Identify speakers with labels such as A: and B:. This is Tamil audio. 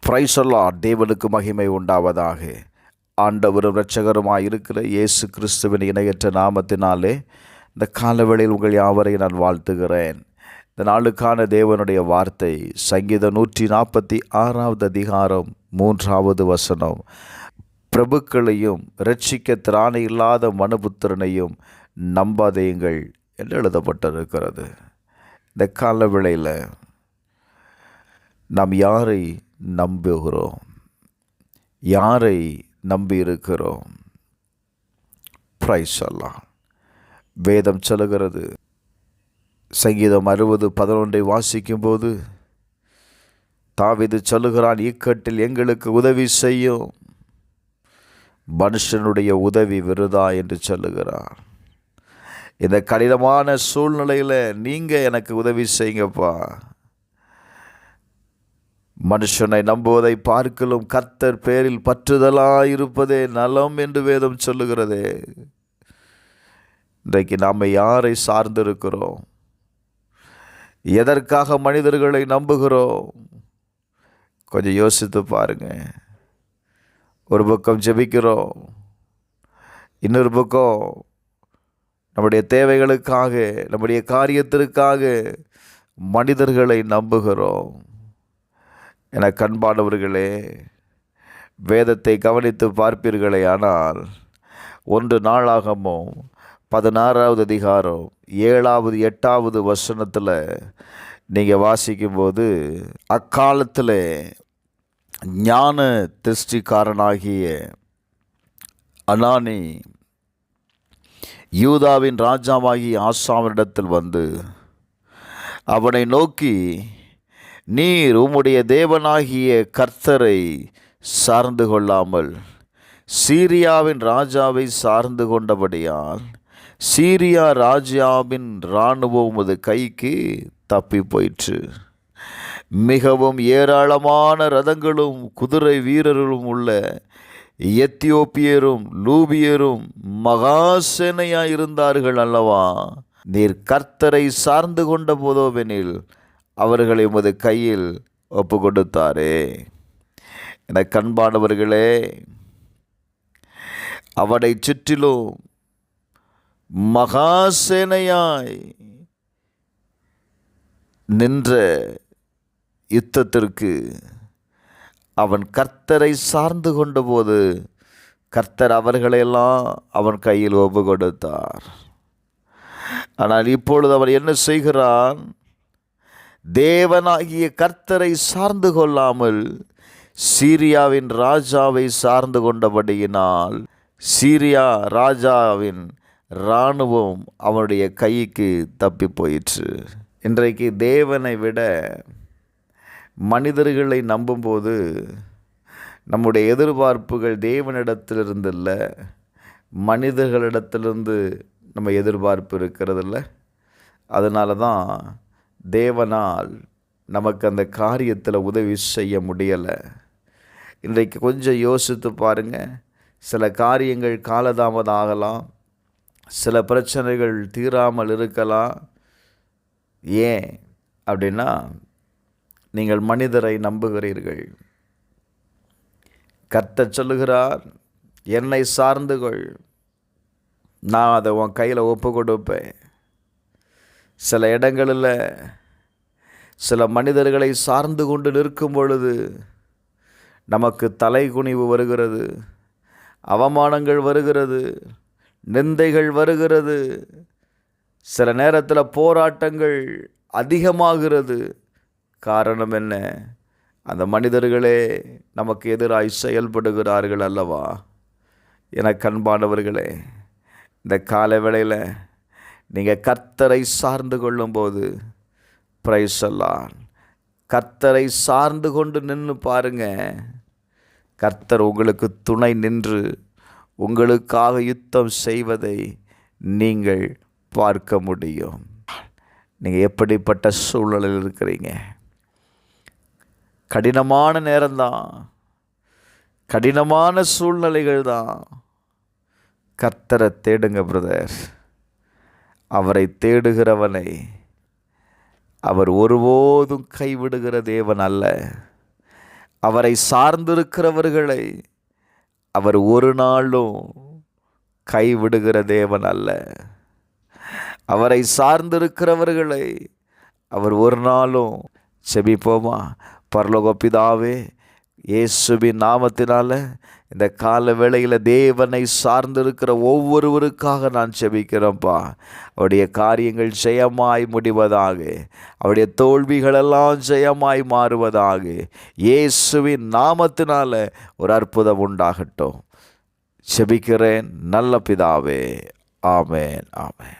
A: Praise the Lord. தேவனுக்கு மகிமை உண்டாவதாக. ஆண்டவரும் இரட்சகருமாய் இருக்கிற இயேசு கிறிஸ்துவின் இணையற்ற நாமத்தினாலே இந்த காலவேளையில் உங்கள் யாவரையும் நான் வாழ்த்துகிறேன். இந்த நாளுக்கான தேவனுடைய வார்த்தை சங்கீதம் 146 அதிகாரம் 3 பிரபுக்களையும் இரட்சிக்க திராணி இல்லாத மனுபுத்திரனையும் நம்பாதேயுங்கள் என்று எழுதப்பட்டிருக்கிறது. இந்த காலவேளையில் நாம் யாரை நம்புகிறோம்? யாரை நம்பியிருக்கிறோம்? Praise the Lord. வேதம் சொல்லுகிறது, சங்கீதம் 60:11 வாசிக்கும்போது தாவீது சொல்லுகிறான், இக்கட்டில் எங்களுக்கு உதவி செய்யும், மனுஷனுடைய உதவி விருதா என்று சொல்லுகிறான். இந்த கடினமான சூழ்நிலையில் நீங்கள் எனக்கு உதவி செய்யுங்கப்பா. மனுஷனை நம்புவதை பார்க்கலும் கர்த்தர் பேரில் பற்றுதலாயிருப்பதே நலம் என்று வேதம் சொல்லுகிறதே. இன்றைக்கு நாம் யாரை சார்ந்திருக்கிறோம்? எதற்காக மனிதர்களை நம்புகிறோம்? கொஞ்சம் யோசித்து பாருங்க. ஒரு பக்கம் ஜெபிக்கிறோம், இன்னொரு பக்கம் நம்முடைய தேவைகளுக்காக, நம்முடைய காரியத்திற்காக மனிதர்களை நம்புகிறோம். என கண்பானவர்களே, வேதத்தை கவனித்து பார்ப்பீர்களே ஆனால் 1 நாளாகமம் 16 அதிகாரம் 7, 8 நீங்கள் வாசிக்கும்போது, அக்காலத்தில் ஞான திருஷ்டிக்காரனாகிய அனானி யூதாவின் ராஜாவாகிய ஆசாவினிடத்தில் வந்து அவனை நோக்கி, நீர் உம்முடைய தேவனாகிய கர்த்தரை சார்ந்து கொள்ளாமல் சீரியாவின் ராஜாவை சார்ந்து கொண்டபடியால் சீரியா ராஜாவின் இராணுவம் உமது கைக்கு தப்பி போயிற்று. மிகவும் ஏராளமான ரதங்களும் குதிரை வீரர்களும் உள்ள எத்தியோப்பியரும் லூபியரும் மகாசேனையாயிருந்தார்கள் அல்லவா? நீர் கர்த்தரை சார்ந்து கொண்ட போதோவெனில் அவர்களை உமது கையில் ஒப்பு கொடுத்தாரே. என கண்பானவர்களே, அவனை சுற்றிலும் மகாசேனையாய் நின்ற யுத்தத்திற்கு அவன் கர்த்தரை சார்ந்து கொண்ட போது கர்த்தர் அவர்களையெல்லாம் அவன் கையில் ஒப்பு கொடுத்தார். ஆனால் இப்பொழுது அவன் என்ன செய்கிறான்? தேவனாகிய கர்த்தரை சார்ந்து கொள்ளாமல் சீரியாவின் ராஜாவை சார்ந்து கொண்டபடியினால் சீரியா ராஜாவின் இராணுவம் அவனுடைய கைக்கு தப்பி போயிற்று. இன்றைக்கு தேவனை விட மனிதர்களை நம்பும்போது நம்முடைய எதிர்பார்ப்புகள் தேவனிடத்திலிருந்து இல்லை, மனிதர்களிடத்திலிருந்து நம்ம எதிர்பார்ப்பு இருக்கிறதில்ல. அதனால தான் தேவனால் நமக்கு அந்த காரியத்தில் உதவி செய்ய முடியலை. இன்றைக்கு கொஞ்சம் யோசித்து பாருங்கள். சில காரியங்கள் காலதாமதம் ஆகலாம், சில பிரச்சனைகள் தீராமல் இருக்கலாம். ஏன் அப்படின்னா, நீங்கள் மனிதரை நம்புகிறீர்கள். கர்த்தர் சொல்லுகிறார், என்னை சார்ந்து கொள், நான் அதை உன் கையில் ஒப்பு கொடுப்பேன். சில இடங்களில் சில மனிதர்களை சார்ந்து கொண்டு நிற்கும் பொழுது நமக்கு தலைகுனிவு வருகிறது, அவமானங்கள் வருகிறது, நிந்தைகள் வருகிறது, சில நேரத்தில் போராட்டங்கள் அதிகமாகிறது. காரணம் என்ன? அந்த மனிதர்களே நமக்கு எதிராய் செயல்படுகிறார்கள் அல்லவா? என கண்பானவர்களே, இந்த கால வேளையில் நீங்கள் கர்த்தரை சார்ந்து கொள்ளும்போது, பிரைஸ் தி லார்ட், கர்த்தரை சார்ந்து கொண்டு நின்று பாருங்க. கர்த்தர் உங்களுக்கு துணை நின்று உங்களுக்காக யுத்தம் செய்வதை நீங்கள் பார்க்க முடியும். நீங்கள் எப்படிப்பட்ட சூழலில் இருக்கிறீங்க? கடினமான நேரம்தான், கடினமான சூழ்நிலைகள் தான். கர்த்தரை தேடுங்க பிரதர். அவரை தேடுகிறவனை அவர் ஒருபோதும் கைவிடுகிற தேவன் அல்ல. அவரை சார்ந்திருக்கிறவர்களை அவர் ஒரு நாளும் கைவிடுகிற தேவன் அல்ல. அவரை சார்ந்திருக்கிறவர்களை அவர் ஒரு நாளும் செபிப்போமா? பரலோக பிதாவே, இயேசுவின் நாமத்தினால இந்த கால வேளையில் தேவனை சார்ந்திருக்கிற ஒவ்வொருவருக்காக நான் செபிக்கிறேன்ப்பா. அவருடைய காரியங்கள் ஜெயமாய் முடிவதாக, அவருடைய தோல்விகளெல்லாம் ஜெயமாய் மாறுவதாக. இயேசுவின் நாமத்தினால ஒரு அற்புதம் உண்டாகட்டும். செபிக்கிறேன் நல்ல பிதாவே. ஆமென், ஆமென்.